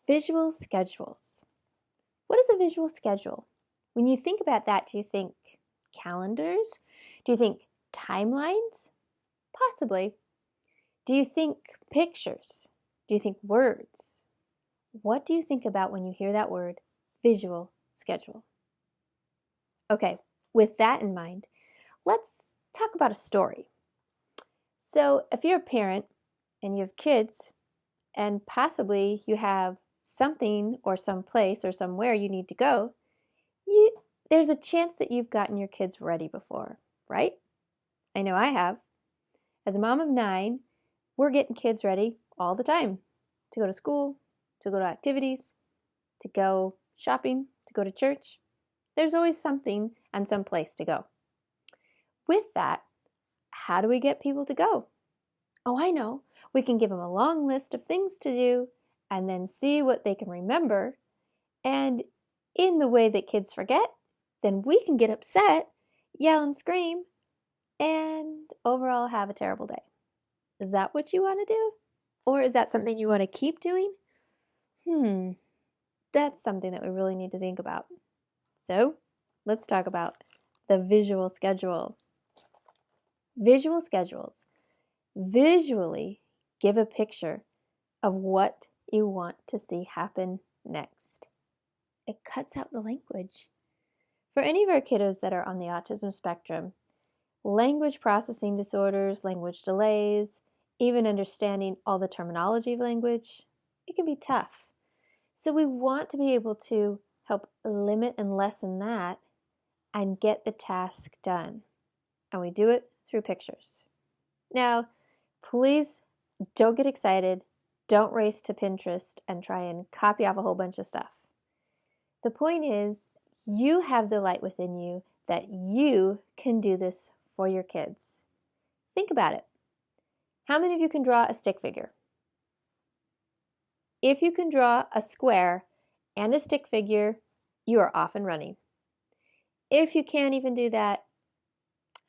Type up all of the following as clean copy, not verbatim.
Visual schedules. What is a visual schedule? When you think about that, do you think calendars? Do you think timelines? Possibly. Do you think pictures? Do you think words? What do you think about when you hear that word, visual schedule? Okay, with that in mind, let's talk about a story. So, if you're a parent and you have kids, and possibly you have something or some place or somewhere you need to go, there's a chance that you've gotten your kids ready before, right? I know I have. As a mom of 9, we're getting kids ready all the time to go to school, to go to activities, to go shopping, to go to church. There's always something and some place to go. With that, how do we get people to go? Oh, I know. We can give them a long list of things to do and then see what they can remember. And in the way that kids forget, then we can get upset, yell and scream, and overall have a terrible day. Is that what you want to do? Or is that something you want to keep doing? That's something that we really need to think about. So, let's talk about the visual schedule. Visual schedules visually give a picture of what you want to see happen next. It cuts out the language. For any of our kiddos that are on the autism spectrum, language processing disorders, language delays, even understanding all the terminology of language, it can be tough. So we want to be able to help limit and lessen that and get the task done. And we do it through pictures. Now, please don't get excited. Don't race to Pinterest and try and copy off a whole bunch of stuff. The point is, you have the light within you that you can do this for your kids. Think about it. How many of you can draw a stick figure? If you can draw a square and a stick figure, you are off and running. If you can't even do that,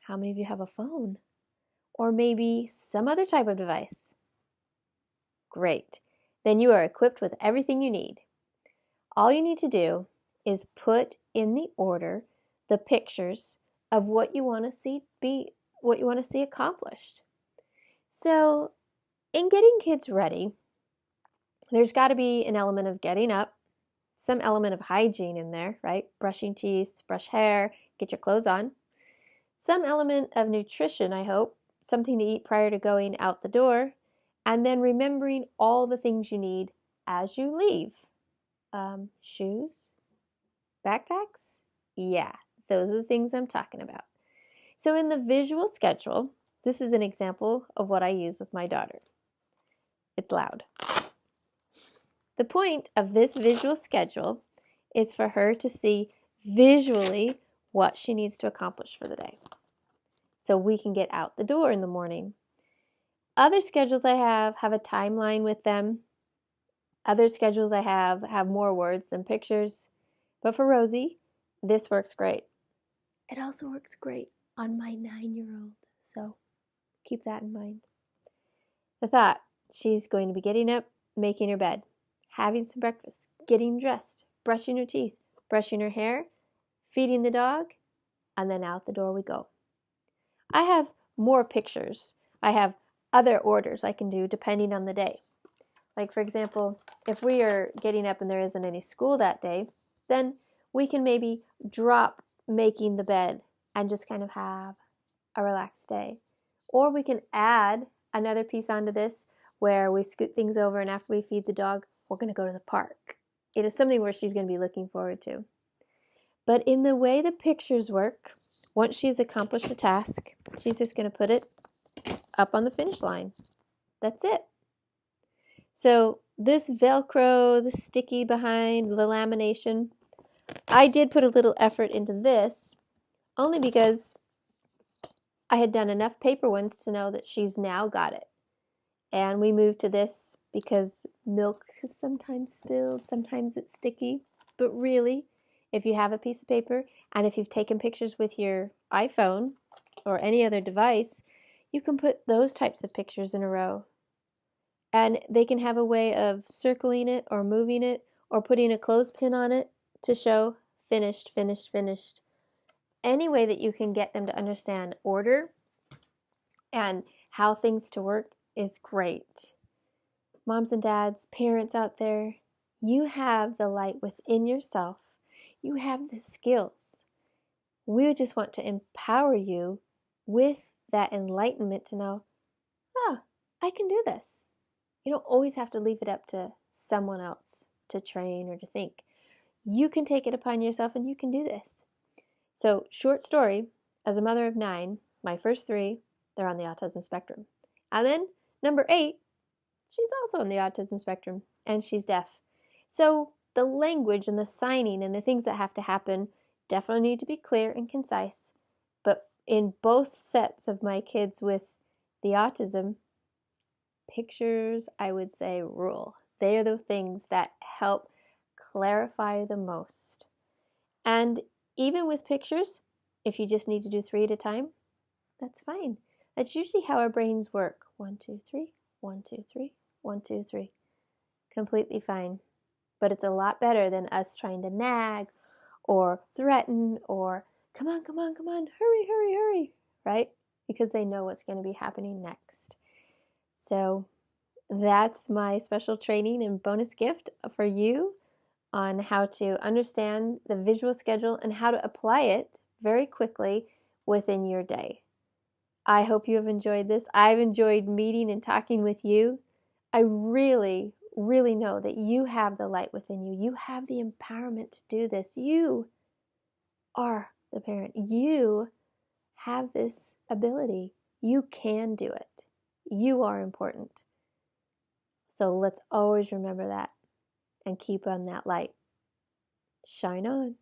how many of you have a phone? Or maybe some other type of device? Great. Then you are equipped with everything you need. All you need to do is put in the order the pictures of what you want to see accomplished. So, in getting kids ready, there's got to be an element of getting up, some element of hygiene in there, right? Brushing teeth, brush hair, get your clothes on. Some element of nutrition, I hope, something to eat prior to going out the door, and then remembering all the things you need as you leave. Shoes, backpacks, yeah, those are the things I'm talking about. So in the visual schedule, this is an example of what I use with my daughter. It's loud. The point of this visual schedule is for her to see visually what she needs to accomplish for the day, so we can get out the door in the morning. Other schedules I have a timeline with them. Other schedules I have more words than pictures. But for Rosie, this works great. It also works great on my 9-year-old, so keep that in mind. The thought, she's going to be getting up, making her bed, having some breakfast, getting dressed, brushing her teeth, brushing her hair, feeding the dog, and then out the door we go. I have more pictures. I have other orders I can do depending on the day. Like, for example, if we are getting up and there isn't any school that day, then we can maybe drop making the bed and just kind of have a relaxed day. Or we can add another piece onto this where we scoot things over, and after we feed the dog, we're going to go to the park. It is something where she's going to be looking forward to. But in the way the pictures work, once she's accomplished a task, she's just going to put it up on the finish line. That's it. So this Velcro, the sticky behind, the lamination, I did put a little effort into this only because I had done enough paper ones to know that she's now got it. And we moved to this because milk is sometimes spilled, sometimes it's sticky. But really, if you have a piece of paper and if you've taken pictures with your iPhone or any other device, you can put those types of pictures in a row. And they can have a way of circling it or moving it or putting a clothespin on it to show finished, finished, finished. Any way that you can get them to understand order and how things to work is great. Moms and dads, parents out there, you have the light within yourself. You have the skills. We just want to empower you with that enlightenment to know, oh, I can do this. You don't always have to leave it up to someone else to train or to think. You can take it upon yourself and you can do this. So, short story, as a mother of 9, my first 3, they're on the autism spectrum. And then number 8, she's also on the autism spectrum and she's deaf. So, the language and the signing and the things that have to happen definitely need to be clear and concise. But in both sets of my kids with the autism, pictures, I would say, rule. They are the things that help clarify the most. And even with pictures, if you just need to do 3 at a time, that's fine. That's usually how our brains work. 1, 2, 3, 1, 2, 3, 1, 2, 3. Completely fine. But it's a lot better than us trying to nag or threaten or come on, come on, come on, hurry, hurry, hurry, right? Because they know what's going to be happening next. So that's my special training and bonus gift for you on how to understand the visual schedule and how to apply it very quickly within your day. I hope you have enjoyed this. I've enjoyed meeting and talking with you. I really, really know that you have the light within you. You have the empowerment to do this. You are the parent. You have this ability. You can do it. You are important. So let's always remember that and keep on that light. Shine on.